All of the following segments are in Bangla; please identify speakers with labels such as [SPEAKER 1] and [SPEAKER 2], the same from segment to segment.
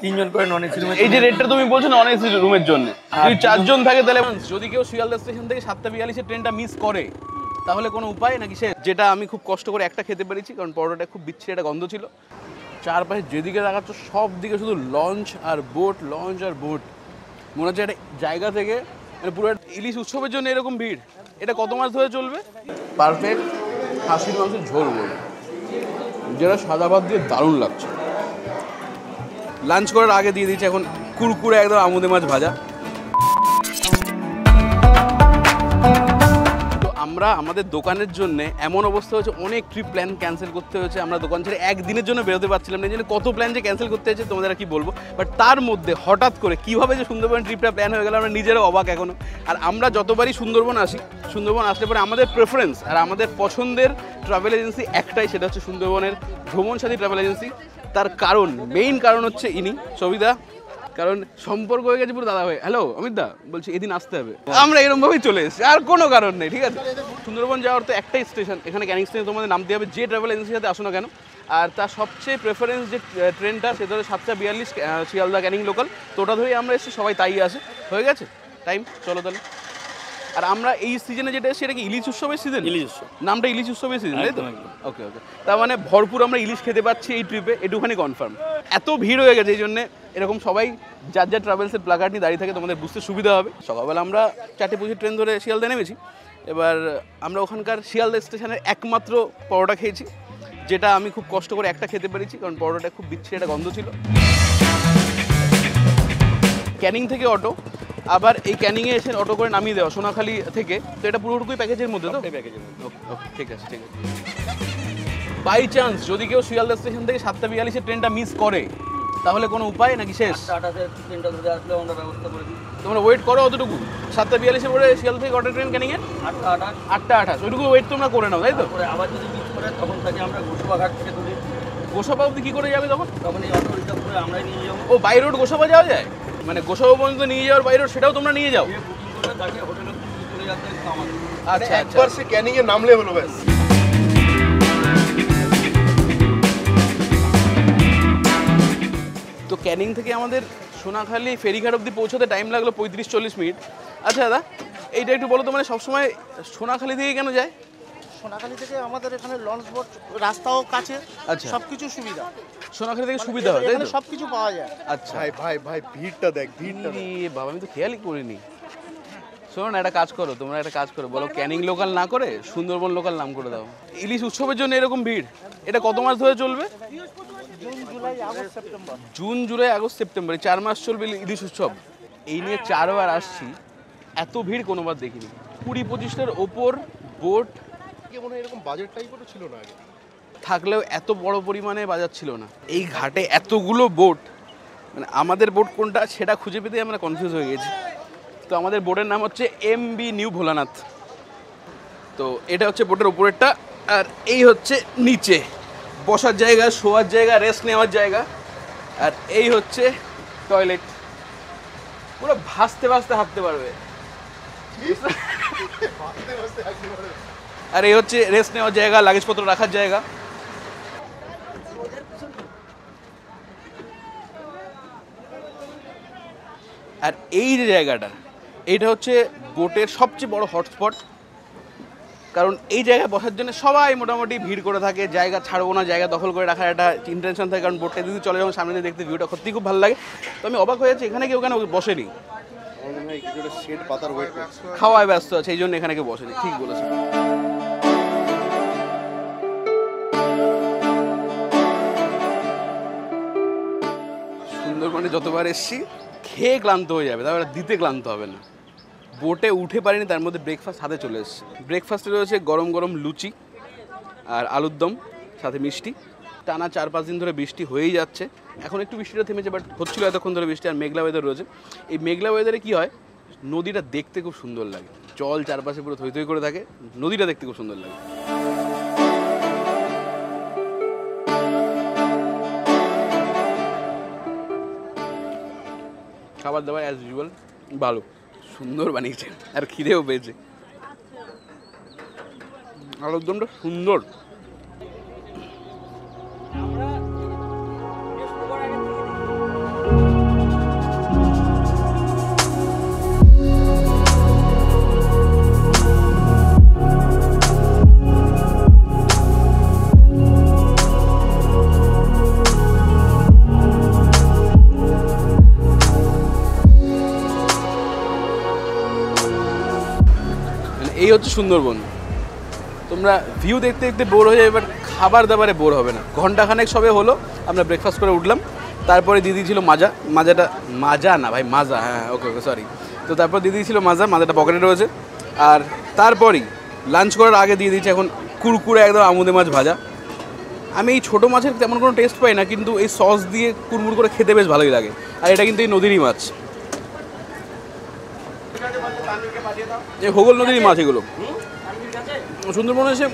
[SPEAKER 1] 3 জন করে নন এসি রুমে।
[SPEAKER 2] এই যে রেটটা তুমি বলছো নন এসি রুমের জন্য, যদি 4 জন থাকে তাহলে যদি কেউ শিয়ালদা স্টেশন থেকে 7:42 ট্রেনটা মিস করে তাহলে কোনো উপায় নাকি সে, যেটা আমি খুব কষ্ট করে একটা খেতে পেরেছি কারণ পরোটাটা খুব বিচ্ছিরি একটা গন্ধ ছিল। চারপাশে যেদিকে দেখাচ্ছ সব দিকে শুধু লঞ্চ আর বোট, লঞ্চ আর বোট। মনে হচ্ছে একটা জায়গা থেকে মানে পুরো ইলিশ উৎসবের জন্য এরকম ভিড়। এটা কত মাস ধরে চলবে? পারফেক্ট খাসির মাংসের ঝোল বলবো, যেটা সাদা ভাত দিয়ে দারুণ লাগছে। লাঞ্চ করার আগে দিয়ে দিচ্ছে এখন কুরকুরে একদম আমুদে মাছ ভাজা। তো আমরা আমাদের দোকানের জন্য এমন অবস্থা হয়েছে, অনেক ট্রিপ প্ল্যান ক্যান্সেল করতে হয়েছে। আমরা দোকান ছেড়ে একদিনের জন্য বেরোতে পারছিলাম না, এই জন্য কত প্ল্যান যে ক্যান্সেল করতে হয়েছে তোমাদের আর কি বলবো। বাট তার মধ্যে হঠাৎ করে কীভাবে যে সুন্দরবন ট্রিপটা প্ল্যান হয়ে গেল আমরা নিজেরও অবাক এখনও। আর আমরা যতবারই সুন্দরবন আসি, সুন্দরবন আসলে পরে আমাদের প্রেফারেন্স আর আমাদের পছন্দের ট্রাভেল এজেন্সি একটাই, সেটা হচ্ছে সুন্দরবনের ভ্রমণ সাথী ট্রাভেল এজেন্সি। তার কারণ, মেইন কারণ হচ্ছে ইনি সবিতা, কারণ সম্পর্ক হয়ে গেছে পুরো দাদা ভাই। হ্যালো অমিত দা, বলছি এদিন আসতে হবে, আমরা এরকমভাবেই চলে এসেছি, আর কোনো কারণ নেই। ঠিক আছে, সুন্দরবন যাওয়ার তো একটাই স্টেশন, এখানে ক্যানিং স্টেশনে তোমাদের নামতে হবে যে ট্রাভেল এজেন্সির সাথে আসো না কেন। আর তার সবচেয়ে প্রেফারেন্স যে ট্রেনটা সেটা হচ্ছে 7:42 শিয়ালদা ক্যানিং লোকাল। তো ওটা ধরেই আমরা এসেছি, সবাই তাই আসে। হয়ে গেছে টাইম, চলো তাহলে। আর আমরা এই সিজনে যেটা সেটা কি ইলিশ উৎসবের সিজন? ইলিশ উৎসব, নামটা ইলিশ উৎসবের সিজন, তাই তো? ওকে ওকে, তার মানে ভরপুর আমরা ইলিশ খেতে পাচ্ছি এই ট্রিপে, এটুখানি কনফার্ম। এত ভিড় হয়ে গেছে এই জন্যে এরকম সবাই যার যার ট্রাভেলসের প্লাকার্ড নিয়ে দাঁড়িয়ে থাকে, তোমাদের বুঝতে সুবিধা হবে। সকালবেলা আমরা 4:25 ট্রেন ধরে শিয়ালদা নেমেছি। এবার আমরা ওখানকার শিয়ালদা স্টেশনের একমাত্র পরোটা খেয়েছি, যেটা আমি খুব কষ্ট করে একটা খেতে পেরেছি কারণ পরোটাটা খুব বিচ্ছিরি একটা গন্ধ ছিল। ক্যানিং থেকে অটো, আবার এই ক্যানিংয়ে এসে অটো করে নামিয়ে দেওয়া সোনাখালি থেকে। তো এটা পুরোটুকুই প্যাকেজের মধ্যে তো? প্যাকেজের মধ্যে। ওকে, ঠিক আছে ঠিক আছে। বাই চান্স যদি কেউ শিয়ালদা স্টেশন থেকে 7:42 ট্রেনটা মিস করে তাহলে কোনো উপায় নাকি শেষ?
[SPEAKER 1] 8:28 ট্রেনটা ধরে আসলে আমরা ব্যবস্থা করে দিই।
[SPEAKER 2] তোমরা ওয়েট করো অতটুকু, 7:42 পরে শিয়ালদা থেকে অটো ট্রেন ক্যানিংয়ের 8:28 ওইটুকু ওয়েট তোমরা করে নাও, তাই তো?
[SPEAKER 1] আবার যদি মিস করে তখন থেকে আমরা গোসাবা ঘাট থেকে ধরি।
[SPEAKER 2] গোসাবা অবধি কী করে যাবে তখন?
[SPEAKER 1] তখন এই অটো রিজার্ভ করে আমরাই নিয়ে যাবো।
[SPEAKER 2] ও বাই রোড গোসাবা যাওয়া যায়, মানে গোসাবা পর্যন্ত নিয়ে যাওয়ার বাই রোড সেটাও তোমরা নিয়ে যাও?
[SPEAKER 1] বুকিং করে তাকে হোটেলে চলে যেতে আমাদের।
[SPEAKER 2] আচ্ছা,
[SPEAKER 3] একবার সে ক্যানিংয়ে নামলে হলো ব্যাস।
[SPEAKER 2] তো ক্যানিং থেকে আমাদের সোনাখালি ফেরিঘাট অবধি পৌঁছাতে টাইম লাগলো 35-40 মিনিট। আচ্ছা দাদা, এইটা একটু বলো তো, মানে সবসময় সোনাখালি থেকে কেন যায়?
[SPEAKER 4] সোনাখালি থেকে আমাদের এখানে লঞ্চ বোট, রাস্তাও কাছে,
[SPEAKER 2] আচ্ছা,
[SPEAKER 4] সবকিছু সুবিধা।
[SPEAKER 2] সোনাখালি থেকে সুবিধা হয়, তাই তো?
[SPEAKER 4] সবকিছু পাওয়া যায়।
[SPEAKER 2] আচ্ছা
[SPEAKER 3] ভাই ভাই ভাই ভিড়টা দেখ, ভিড়টা দেখ।
[SPEAKER 2] বাবা, আমি তো খেয়ালই করিনি। শোনো না, একটা কাজ করো, তোমরা একটা কাজ করো, বলো ক্যানিং লোকাল না করে সুন্দরবন লোকাল নাম করে দাও। ইলিশ উৎসবের জন্য এরকম ভিড়, এটা কত মাস ধরে চলবে?
[SPEAKER 4] June, July, August, September.
[SPEAKER 2] June, July, August, September, 4 মাস চলবে ইলিশ উৎসব। এই নিয়ে 4 বার আসছি, এত ভিড় কোনোবার দেখিনি। 20-25টার ওপর বোট,
[SPEAKER 3] মনে হয় এরকম বাজেট টাইপেরও ছিল না আগে,
[SPEAKER 2] থাকলেও এত বড় পরিমাণে বাজার ছিল না। এই ঘাটে এতগুলো বোট, মানে আমাদের বোট কোনটা সেটা খুঁজে পেতে আমরা কনফিউজ হয়ে গেছি। তো আমাদের বোটের নাম হচ্ছে MB নিউ ভোলানাথ। তো এটা হচ্ছে বোটের উপরেরটা, আর এই হচ্ছে নিচে বসার জায়গা, শোয়ার জায়গা, রেস্ট নেওয়ার জায়গা, আর এই হচ্ছে টয়লেট। পুরো ভাসতে ভাসতে হাঁটতে পারবে। আর এই হচ্ছে রেস্ট নেওয়ার জায়গা, লাগেজপত্র রাখার জায়গা। আর এই যে জায়গাটা, এইটা হচ্ছে বোটের সবচেয়ে বড় হটস্পট, কারণ এই জায়গায় বসার জন্য সবাই মোটামুটি ভিড় করে থাকে। জায়গা ছাড়বো না, জায়গা দখল করে রাখার একটা ইন্টেনশন থাকে, কারণ বোটটা যদি চলে যখন সামনে দিয়ে দেখতে ভিউটা সত্যিই খুব ভালো লাগে। তো আমি অবাক হয়ে যাচ্ছি এখানে কেউ কেন বসেনি,
[SPEAKER 3] শেড পাতার ওয়েট করছে,
[SPEAKER 2] খাওয়ায় ব্যস্ত আছে, এই জন্য এখানে কেউ বসেনি। ঠিক বলেছে। সুন্দরবনে যতবার এসছি খেয়ে ক্লান্ত হয়ে যাবে, তারপরে দিতে ক্লান্ত হবে না। বোটে উঠে পারিনি, তার মধ্যে ব্রেকফাস্ট হাতে চলে এসছে। ব্রেকফাস্টে রয়েছে গরম গরম লুচি আর আলুর দম, সাথে মিষ্টি। টানা 4-5 দিন ধরে বৃষ্টি হয়েই যাচ্ছে, এখন একটু বৃষ্টিটা থেমেছে, বাট হচ্ছিল এতক্ষণ ধরে বৃষ্টি। আর মেঘলা ওয়েদার রয়েছে। এই মেঘলা ওয়েদারে কী হয়, নদীটা দেখতে খুব সুন্দর লাগে, জল চারপাশে পুরো থই থই করে থাকে, নদীটা দেখতে খুব সুন্দর লাগে। খাবার দাবার অ্যাজ ইউজুয়াল ভালো, সুন্দর বানিয়েছে, আর খিদেও পেয়েছে। আলুর দমটা সুন্দর। এই হচ্ছে সুন্দরবন। তোমরা ভিউ দেখতে দেখতে বোর হয়ে যাবে, বাট খাবার দাবারে বোর হবে না। ঘন্টাখানেক সবে হলো, আমরা ব্রেকফাস্ট করে উঠলাম, তারপরে দিদি ছিল মাজা না ভাই, মাজা, হ্যাঁ ওকে সরি। তো তারপর দিদি ছিল মাজাটা পকেটে রয়েছে। আর তারপরেই লাঞ্চ করার আগে দিয়ে দিয়েছে এখন কুরকুরে একদম আমুদে মাছ ভাজা। আমি এই ছোটো মাছের তেমন কোনো টেস্ট পাই না, কিন্তু এই সস দিয়ে কুরমুর করে খেতে বেশ ভালোই লাগে। আর এটা কিন্তু এই নদীরই মাছ, এই হোগল নদীরই মাছ এগুলো। সুন্দরবনে এসে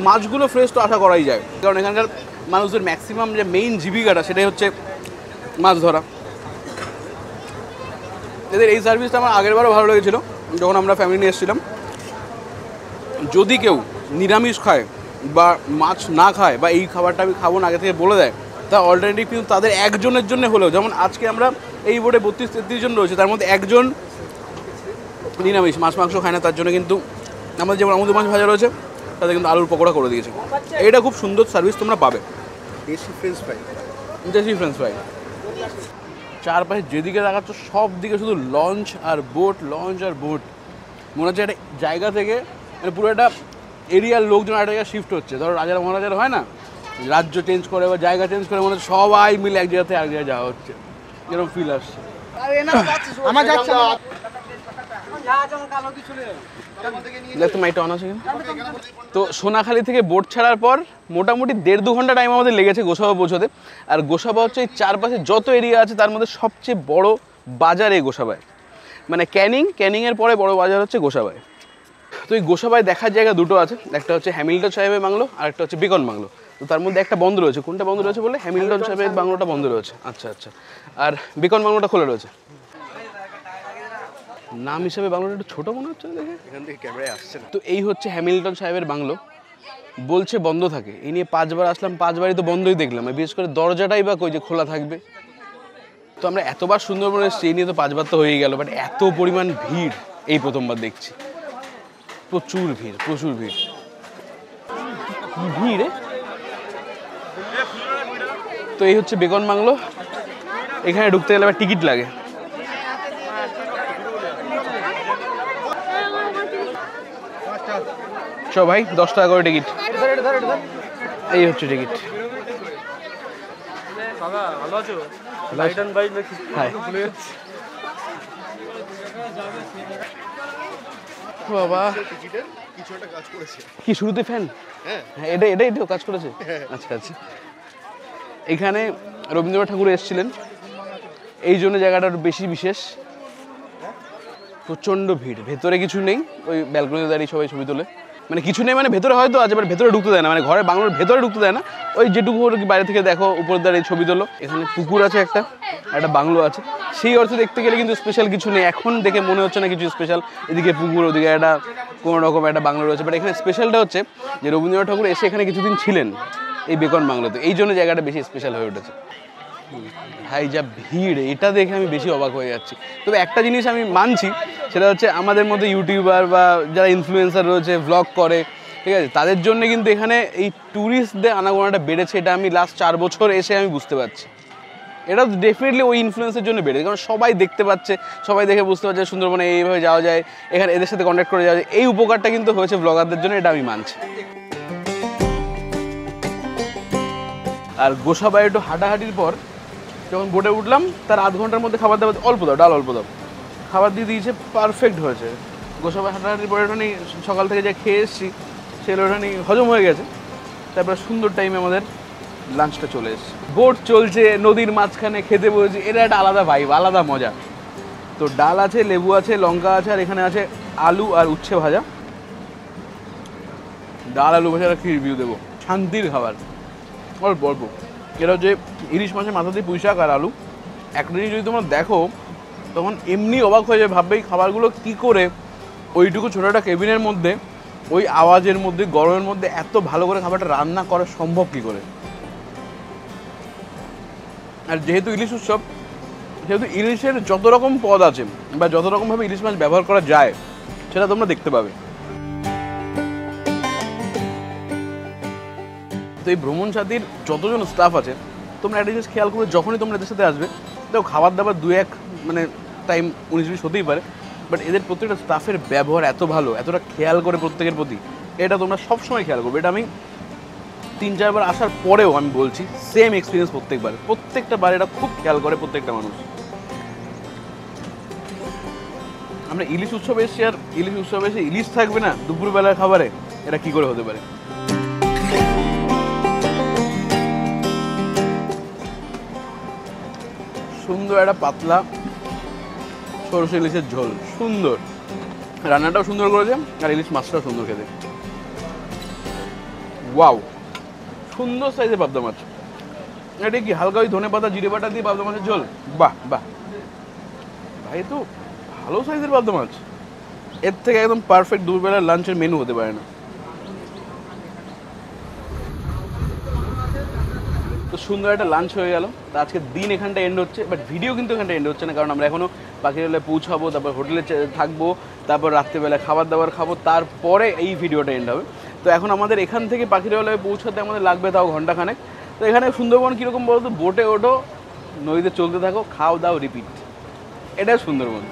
[SPEAKER 2] মাছগুলো ফ্রেশ তো আশা করাই যায়, কারণ এখানকার মানুষদের ম্যাক্সিমাম যে মেইন জীবিকাটা সেটাই হচ্ছে মাছ ধরা। এদের এই সার্ভিসটা আমার আগেরবারও ভালো লেগেছিল যখন আমরা ফ্যামিলি নিয়ে এসেছিলাম। যদি কেউ নিরামিষ খায় বা মাছ না খায় বা এই খাবারটা আমি খাবো না আগে থেকে বলে দেয়, তা অল্টারনেটিভ কিন্তু তাদের একজনের জন্য হলেও, যেমন আজকে আমরা এই বোর্ডে 32-33 জন রয়েছে, তার মধ্যে একজন নিরামিষ মাছ মাংস খায় না, তার জন্য কিন্তু আমাদের যেমন আমুদ মাছ ভাজা রয়েছে তাতে কিন্তু আলুর পকোড়া করে দিয়েছে। এটা খুব সুন্দর সার্ভিস তোমরা পাবে।
[SPEAKER 3] দেশি ফ্রেঞ্চ ফ্রাই।
[SPEAKER 2] চারপাশে যেদিকে দেখাচ্ছ সব দিকে শুধু লঞ্চ আর বোট। মনে হচ্ছে একটা জায়গা থেকে মানে পুরো একটা এরিয়ার লোকজন একটা জায়গায় শিফট হচ্ছে। ধরো রাজারা মহারাজারা হয় না, রাজ্য চেঞ্জ করে বা জায়গা চেঞ্জ করে, মনে হচ্ছে সবাই মিলে এক জায়গা থেকে আরেক জায়গায় যাওয়া হচ্ছে, এরকম ফিল আসছে।
[SPEAKER 4] আমার যাচ্ছে না।
[SPEAKER 2] তো সোনাখালি থেকে বোট ছাড়ার পর মোটামুটি 1.5-2 ঘন্টা টাইম আমাদের লেগেছে গোসাবা পৌঁছতে। আর গোসাবা হচ্ছে এই চারপাশে যত এরিয়া আছে তার মধ্যে সবচেয়ে বড় বাজার এই গোসাবায়, মানে ক্যানিংয়ের পরে বড় বাজার হচ্ছে গোসাবায়। তো এই গোসাবায় দেখার জায়গা দুটো আছে, একটা হচ্ছে হ্যামিল্টন সাহেবের বাংলো আর একটা হচ্ছে বেকন বাংলো। তো তার মধ্যে একটা বন্ধ রয়েছে। কোনটা বন্ধ রয়েছে বলে? হ্যামিল্টন সাহেবের বাংলোটা বন্ধ রয়েছে। আচ্ছা, আর বেকন বাংলোটা খোলা রয়েছে। নাম হিসাবে বাংলোটা একটু ছোটো মনে হচ্ছে দেখে,
[SPEAKER 3] এখান থেকে ক্যামেরায় আসছে না।
[SPEAKER 2] তো এই হচ্ছে হ্যামিল্টন সাহেবের বাংলো, বলছে বন্ধ থাকে। এই নিয়ে 5 বার আসলাম, 5 বারই তো বন্ধই দেখলাম। বিশেষ করে দরজাটাই বা কই যে খোলা থাকবে। তো আমরা এতবার সুন্দরবনে এসেছি, এই নিয়ে তো 5 বার তো হয়েই গেল, বাট এত পরিমাণ ভিড় এই প্রথমবার দেখছি। প্রচুর ভিড় কি ভিড়। তো এই হচ্ছে বেকন বাংলো। এখানে ঢুকতে গেলে আবার টিকিট লাগে। চো ভাই, 10 টাকা করে টিকিট। এই হচ্ছে টিকিট। বাবা
[SPEAKER 3] টিকিটের কিছু একটা কাজ করেছে।
[SPEAKER 2] কি শুরুতে ফ্যান?
[SPEAKER 3] হ্যাঁ,
[SPEAKER 2] এটাই তো কাজ করেছে। আচ্ছা। এখানে রবীন্দ্রনাথ ঠাকুর এসেছিলেন, এই জন্য জায়গাটা বেশি বিশেষ। প্রচণ্ড ভিড়, ভেতরে কিছু নেই, ওই ব্যালকনিতে দাঁড়িয়ে সবাই ছবি তোলে। মানে কিছু নেই মানে ভেতরে হয়তো আছে, বাট ভেতরে ঢুকতে দেয় না, মানে ঘরে বাংলোর ভেতরে ঢুকতে দেয় না। ওই যেটুকু বাইরে থেকে দেখো উপর দাঁড়িয়ে ছবি তোলো। এখানে পুকুর আছে, একটা বাংলো আছে। সেই অর্থে দেখতে গেলে কিন্তু স্পেশাল কিছু নেই। এখন দেখে মনে হচ্ছে না কিছু স্পেশাল। এদিকে পুকুর, ওদিকে একটা কোনো রকম একটা বাংলো রয়েছে। বাট এখানে স্পেশালটা হচ্ছে যে রবীন্দ্রনাথ ঠাকুর এসে এখানে কিছুদিন ছিলেন এই বেকন বাংলোতে, এই জন্য জায়গাটা বেশি স্পেশাল হয়ে উঠেছে। ভাই যা ভিড়, এটা দেখে আমি বেশি অবাক হয়ে যাচ্ছি। তবে একটা জিনিস আমি মানছি, সেটা হচ্ছে আমাদের মধ্যে ইউটিউবার বা যারা ইনফ্লুয়েন্সার রয়েছে, ভ্লগ করে, ঠিক আছে, তাদের জন্য কিন্তু এখানে এই ট্যুরিস্টদের আনাগোনাটা বেড়েছে। এটা আমি লাস্ট 4 বছর এসে আমি বুঝতে পারছি। এটা ডেফিনেটলি ওই ইনফ্লুয়েন্সের জন্য বেড়েছে, কারণ সবাই দেখতে পাচ্ছে, সবাই দেখে বুঝতে পারছে সুন্দরবনে এইভাবে যাওয়া যায়, এখানে এদের সাথে কন্ট্যাক্ট করে যাওয়া যায়। এই উপকারটা কিন্তু হয়েছে ব্লগারদের জন্য, এটা আমি মানছি। আর গোসাবায় একটু হাঁটাহাঁটির পর যখন বোটে উঠলাম, তার আধ ঘন্টার মধ্যে খাবার দাবার অল্প দাও, ডাল অল্প দাও, খাবার দিয়ে দিয়েছে, পারফেক্ট হয়েছে। গোসাবায় হাঁটাহাঁটির পরে ওখানে সকাল থেকে যা খেয়ে এসেছি সেগুলো ওখানে হজম হয়ে গেছে। তারপরে সুন্দর টাইমে আমাদের লাঞ্চটা চলে এসেছে। বোট চলছে নদীর মাঝখানে, খেতে বসেছি, এটা একটা আলাদা ভাইব, আলাদা মজা। তো ডাল আছে, লেবু আছে, লঙ্কা আছে, আর এখানে আছে আলু আর উচ্ছে ভাজা। ডাল আলু ভাজাটা কি রিভিউ দেবো, শান্তির খাবার, অল্প অল্প। এটা হচ্ছে ইলিশ মাছের মাথা দিয়ে পুঁই শাক আর আলু। একটা জিনিস যদি তোমরা দেখো তখন এমনি অবাক হয়ে যায়, ভাববে এই খাবারগুলো কী করে ওইটুকু ছোটো একটা কেবিনের মধ্যে, ওই আওয়াজের মধ্যে, গরমের মধ্যে এত ভালো করে খাবারটা রান্না করা সম্ভব কী করে। আর যেহেতু ইলিশ উৎসব, যেহেতু ইলিশের যত রকম পদ আছে বা যত রকমভাবে ইলিশ মাছ ব্যবহার করা যায় সেটা তোমরা দেখতে পাবে। তো এই ভ্রমণ সাথীর যতজন স্টাফ আছে, তোমরা একটা জিনিস খেয়াল করে যখনই তোমরা এদের সাথে আসবে, দেখো খাবার দাবার 2-1 মানে টাইম 19-20 হতেই পারে, বাট এদের প্রত্যেকটা স্টাফের ব্যবহার এত ভালো, এতটা খেয়াল করে প্রত্যেকের প্রতি, এটা তোমরা সবসময় খেয়াল করবে। এটা আমি 3-4 বার আসার পরেও আমি বলছি, সেম এক্সপিরিয়েন্স প্রত্যেকটা বার এটা খুব খেয়াল করে প্রত্যেকটা মানুষ। আমরা ইলিশ উৎসবে এসেছি, আর ইলিশ উৎসবে এসে ইলিশ থাকবে না দুপুরবেলার খাবারে, এটা কি করে হতে পারে? সুন্দর একটা পাতলা সরষে ইলিশের ঝোল, সুন্দর রান্নাটাও সুন্দর করেছে, আর ইলিশ মাছটাও সুন্দর খেতে। ওয়াও, সুন্দর সাইজের পাবদা মাছ। এটা কি হালকা ওই ধনে পাতা জিরে বাটা দিয়ে পাবদা মাছের ঝোল? বাহ বাহ ভাই, তো ভালো সাইজের পাবদা মাছ। এর থেকে একদম পারফেক্ট দুপুরবেলার লাঞ্চের মেনু হতে পারে না। তো সুন্দর একটা লাঞ্চ হয়ে গেল। তো আজকে দিন এখানটা এন্ড হচ্ছে, বাট ভিডিও কিন্তু এখানটা এন্ড হচ্ছে না, কারণ আমরা এখনও পাখিরালয়ে পৌঁছাবো, তারপর হোটেলে থাকবো, তারপর রাত্রেবেলা খাবার দাবার খাবো, তারপরে এই ভিডিওটা এন্ড হবে। তো এখন আমাদের এখান থেকে পাখিরালয়ে পৌঁছাতে আমাদের লাগবে তাও ঘন্টাখানেক। তো এখানে সুন্দরবন কীরকম বলতো, বোটে ওঠো, নদীতে চলতে থাকো, খাও দাও রিপিট, এটাই সুন্দরবন।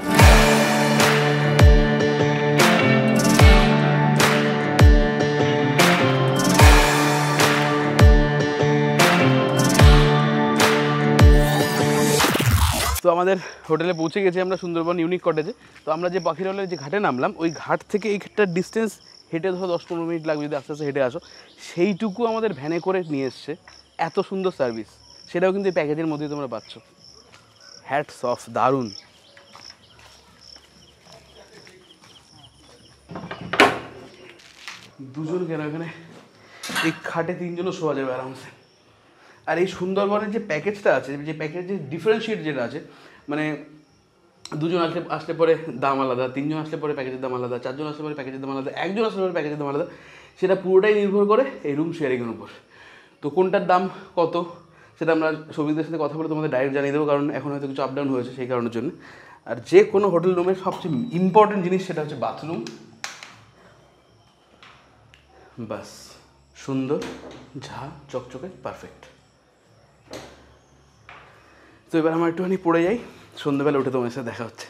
[SPEAKER 2] তো আমাদের হোটেলে পৌঁছে গেছি আমরা সুন্দরবন ইউনিক কটেজে। তো আমরা যে পাখিরালয়ের যে ঘাটে নামলাম, ওই ঘাট থেকে এইটা ডিস্টেন্স হেঁটে ধরো 10-15 মিনিট লাগবে যদি আস্তে আস্তে হেঁটে আসো, সেইটুকু আমাদের ভ্যানে করে নিয়ে এসছে। এত সুন্দর সার্ভিস, সেটাও কিন্তু এই প্যাকেজের মধ্যেই তোমরা পাচ্ছ। হ্যাটস অফ, দারুণ। দুজন কেন এখানে, এই খাটে 3 জনও শোয়া যাবে আরামসে। আর এই সুন্দরবনের যে প্যাকেজটা আছে, যে প্যাকেজের ডিফারেন্সিয়েট যেটা আছে, মানে 2 জন আসলে পরে দাম আলাদা, 3 জন আসলে পরে প্যাকেজের দাম আলাদা, 4 জন আসলে পরে প্যাকেজের দাম আলাদা, 1 জন আসলে পরে প্যাকেজের দাম আলাদা, সেটা পুরোটাই নির্ভর করে এই রুম শেয়ারিংয়ের উপর। তো কোনটার দাম কত সেটা আমরা সবিকদের সাথে কথা বলে তোমাদের ডাইরেক্ট জানিয়ে দেবো, কারণ এখন হয়তো কিছু আপ ডাউন হয়েছে সেই কারণের জন্য। আর যে কোনো হোটেল রুমের সবচেয়ে ইম্পর্টেন্ট জিনিস সেটা হচ্ছে বাথরুম। বাস, সুন্দর, ঝা চকচকে, পারফেক্ট। তো এবার আমার একটুখানি পড়ে যাই, সন্ধ্যেবেলা উঠে তোমার সাথে দেখা হচ্ছে।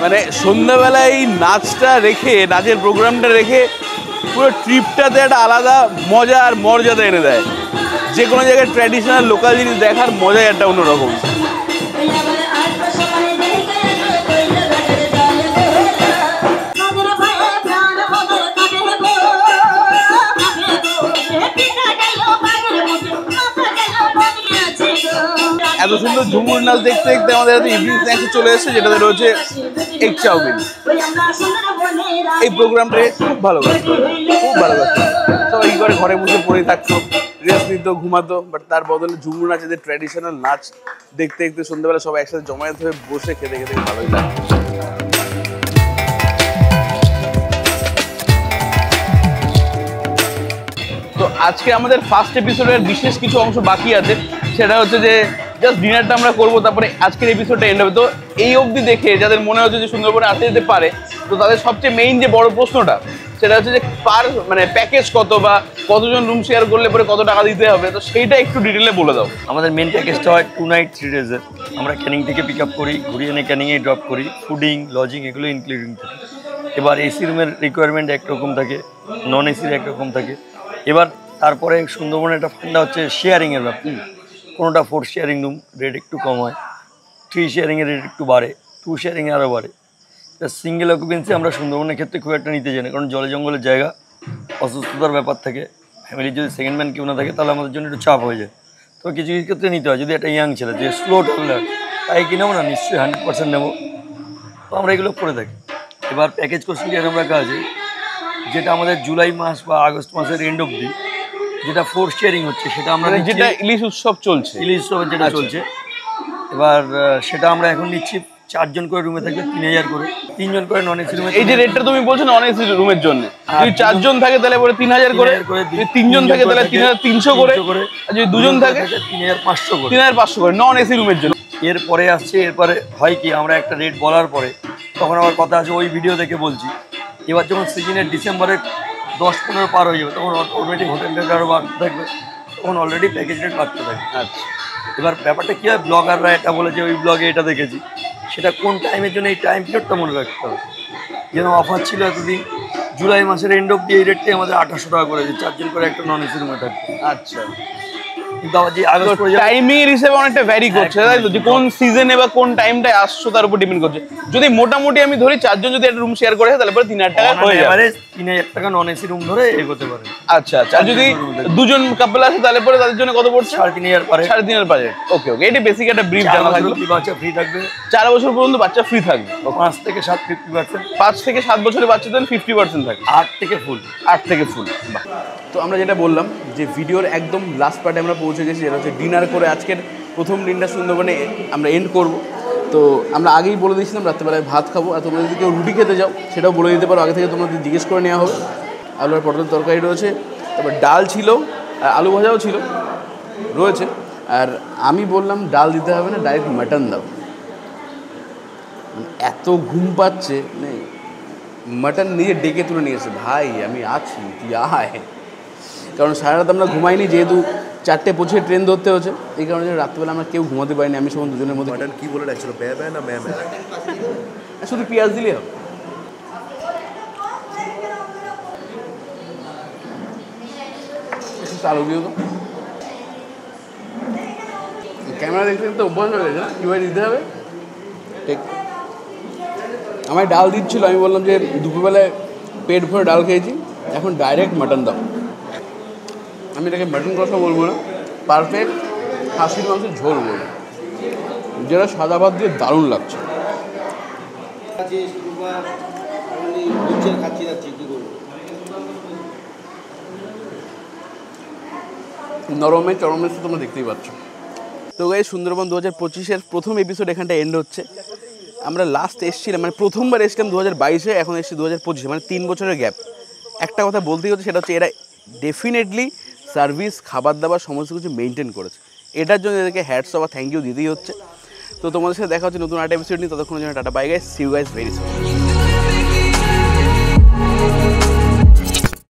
[SPEAKER 2] মানে সন্ধ্যাবেলায় এই নাচটা রেখে, নাচের প্রোগ্রামটা রেখে পুরো ট্রিপটাতে একটা আলাদা মজা আর মর্যাদা এনে দেয়। যে কোনো জায়গায় ট্র্যাডিশনাল লোকাল জিনিস দেখার মজাই একটা অন্যরকম। এত সুন্দর ঝুমুর নাচ দেখতে দেখতে আমাদের হাতে ইভিনিং স্ন্যাক্সে চলে এসেছে, যেটাতে রয়েছে এগ চাউমিন। এই প্রোগ্রামটা খুব ভালো লাগতো, খুব ভালো লাগতো। সবাই কী করে ঘরে বসে পড়ে থাকতো, রেস্ট নিত, ঘুমাতো, বাট তার বদলে ঝুমুর নাচ, এদের ট্র্যাডিশনাল নাচ দেখতে দেখতে সন্ধ্যাবেলা সবাই একসাথে জমায়েত হয়ে বসে খেতে খেতে ভালোই লাগতো। তো আজকে আমাদের ফার্স্ট এপিসোডের বিশেষ কিছু অংশ বাকি আছে, সেটা হচ্ছে যে জাস্ট ডিনারটা আমরা করবো, তারপরে আজকের এপিসোডটা এন্ড হবে। তো এই অবধি দেখে যাদের মনে হচ্ছে যে সুন্দরবনে আসতে যেতে পারে, তো তাদের সবচেয়ে মেইন যে বড় প্রশ্নটা সেটা হচ্ছে যে প্যাকেজ কত, বা কতজন রুম শেয়ার করলে পরে কত টাকা দিতে হবে, তো সেইটা একটু ডিটেলে বলে দাও।
[SPEAKER 5] আমাদের মেন প্যাকেজটা হয় 2 নাইট 3 ডেজের। আমরা ক্যানিং থেকে পিক আপ করি, ঘুরিয়ে এনে ক্যানিংয়ে ড্রপ করি, ফুডিং লজিং এগুলো ইনক্লুডিং থাকে। এবার এসি রুমের রিকোয়ারমেন্ট একরকম থাকে, নন এসির একরকম থাকে। এবার তারপরে সুন্দরবনের একটা ফান্ডা হচ্ছে শেয়ারিংয়ের ব্যাপার। কোনোটা 4 শেয়ারিং রুম, রেট একটু কম হয়, 3 শেয়ারিংয়ের রেট একটু বাড়ে, 2 শেয়ারিংয়ে আরও বাড়ে। সিঙ্গেল অকুপেন্সি আমরা সুন্দরবনের ক্ষেত্রে খুব একটা নিতে চাই না, কারণ জলে জঙ্গলের জায়গা, অসুস্থতার ব্যাপার থাকে, ফ্যামিলির যদি সেকেন্ড ম্যান কেউ না থাকে তাহলে আমাদের জন্য একটু চাপ হয়ে যায়। তো কিছু কিছু ক্ষেত্রে নিতে হয়। যদি একটা ইয়াং ছেলে যে স্লো ট্রাভেলার, তাই কি নেবো না, নিশ্চয়ই 100% নেবো। তো আমরা এগুলো করে থাকি। এবার প্যাকেজ কোর্সিং এরকম রাখা আছে, যেটা আমাদের জুলাই মাস বা আগস্ট মাসের এন্ড অবধি যেটা 4 শেয়ারিং হচ্ছে, সেটা আমরা
[SPEAKER 2] যেটা ইলিশ উৎসব চলছে,
[SPEAKER 5] ইলিশ উৎসবের যেটা চলছে, এবার সেটা আমরা এখন নিচ্ছি 4 জন করে রুমে থাকবে 3000 করে, 3 জন করে নন এসি রুমে।
[SPEAKER 2] এই যে রেটটা তুমি বলছো নন এসি রুমের জন্য, যদি 4 জন থাকে তাহলে পরে 3000 করে, যদি 3 জন থাকে তাহলে 3300 করে, আর যদি 2 জন থাকে
[SPEAKER 5] 3500 করে,
[SPEAKER 2] 3500 করে নন এসি রুমের জন্য।
[SPEAKER 5] এরপরে আসছে, এরপরে হয় কি আমরা একটা রেট বলার পরে তখন আবার কথা আছে, ওই ভিডিও দেখে বলছি। এবার যখন সিজনের ডিসেম্বরের 10-15 পার হয়ে যাবে, তখন অটোমেটিক হোটেল রেট আরও বাড়তে থাকবে। তখন অলরেডি প্যাকেজ রেট বাড়তে থাকে।
[SPEAKER 2] আচ্ছা
[SPEAKER 5] এবার ব্যাপারটা কী হয়, ব্লগাররা এটা বলেছে ওই ব্লগে এটা দেখেছি, সেটা কোন টাইমের জন্য এই টাইম পিরিয়ডটা মনে রাখতে হবে। যেন অফার ছিল এতদিন, জুলাই মাসের এন্ড অব্দি এই রেটটাই আমাদের 2800 টাকা করেছে, 4 জন করে একটা নন এসি রুমে থাকবে।
[SPEAKER 2] আচ্ছা,
[SPEAKER 5] কিন্তু আবার যে আগস্ট পরে
[SPEAKER 2] টাইমের হিসেবে অনেকটা ভ্যারি করছে, তাই তো? যে কোন সিজনে বা কোন টাইমটায় আসছো তার উপর ডিপেন্ড করছে। যদি মোটামুটি আমি ধরি 4 জন যদি একটা রুম শেয়ার করে তাহলে পরে 3000 টাকা হয়ে যাবে।
[SPEAKER 5] এবারে 3000 টাকা নন এসি রুম ধরে এগোতে পারে।
[SPEAKER 2] আচ্ছা আচ্ছা, আর যদি দুজন কাপল আছে তাহলে পরে তাদের জন্য কত পড়ছে?
[SPEAKER 5] 3500 পারে।
[SPEAKER 2] 3500 বাজেট। ওকে ওকে, এটা বেসিক একটা ব্রিফ জানা থাকলো।
[SPEAKER 5] বাচ্চা ফ্রি থাকবে,
[SPEAKER 2] 4 বছর পর্যন্ত বাচ্চা ফ্রি থাকবে।
[SPEAKER 5] 5 থেকে 7 50%,
[SPEAKER 2] 5 থেকে 7 বছরের বাচ্চাদের 50% থাকে,
[SPEAKER 5] 8 থেকে ফুল।
[SPEAKER 2] 8 থেকে ফুল। বাহ। তো আমরা যেটা বললাম যে ভিডিওর একদম লাস্ট পার্টে আমরা পৌঁছে গেছি, যেটা হচ্ছে ডিনার করে আজকের প্রথম দিনটা সুন্দরবনে আমরা এন্ড করব। তো আমরা আগেই বলে দিয়েছিলাম রাত্রেবেলায় ভাত খাবো, আর তোমরা যদি কেউ রুটি খেতে যাও সেটাও বলে দিতে পারো, আগে থেকে তোমাদের জিজ্ঞেস করে নেওয়া হবে। আলু আর পটলের তরকারি রয়েছে, তারপর ডাল ছিল, আর আলু ভাজাও ছিল রয়েছে। আর আমি বললাম ডাল দিতে হবে না, ডাইরেক্ট মাটন দাও। এত ঘুম পাচ্ছে, মানে মাটন নিজে ডেকে তুলে নিয়েছে, ভাই আমি আছি তুই আয়। কারণ সারা রাত আমরা ঘুমাইনি, যেহেতু 4:25 ট্রেন ধরতে হচ্ছে, এই কারণে রাত্রিবেলা আমরা কেউ ঘুমাতে পারিনি। আমি সব দুজনের মধ্যে
[SPEAKER 3] মাটন কি বলে ডাকছিল, ব্যা ব্যা না ম্যা ম্যা?
[SPEAKER 2] শুধু পেঁয়াজ দিলেই হবে। একটু আলু দিও তো। ক্যামেরা দেখতে দেখতে অভ্যাস হয়ে গেছে, কীভাবে দিতে হবে ঠিক। আমায় ডাল দিচ্ছিল, আমি বললাম যে দুপুরবেলায় পেট ভরে ডাল খেয়েছি, এখন ডাইরেক্ট মাটন দাও। আমি এটাকে মাটন কষা বলবো না, পারফেক্ট খাসির মাংসের ঝোল বলবো, যেটা সাদা ভাত দিয়ে দারুণ লাগছে। নরমে চরমের তো তোমরা দেখতেই পাচ্ছ। তো গাইস, সুন্দরবন 2025-এর প্রথম এপিসোড এখানটা এন্ড হচ্ছে। আমরা লাস্ট এসেছিলাম, মানে প্রথমবার এসেছিলাম 2022-এ, এখন এসেছি 2025-এ, মানে 3 বছরের গ্যাপ। একটা কথা বলতেই হচ্ছে, সেটা হচ্ছে এরা ডেফিনেটলি সার্ভিস, খাবার দাবার সমস্ত কিছু মেনটেন করেছে। এটার জন্য এদেরকে হ্যাটস অফ আর থ্যাংক ইউ দিতেই হচ্ছে। তো তোমাদের সাথে দেখা হচ্ছে নতুন একটা এপিসোড নিয়ে, ততক্ষণের জন্য tata bye guys, see you guys very soon.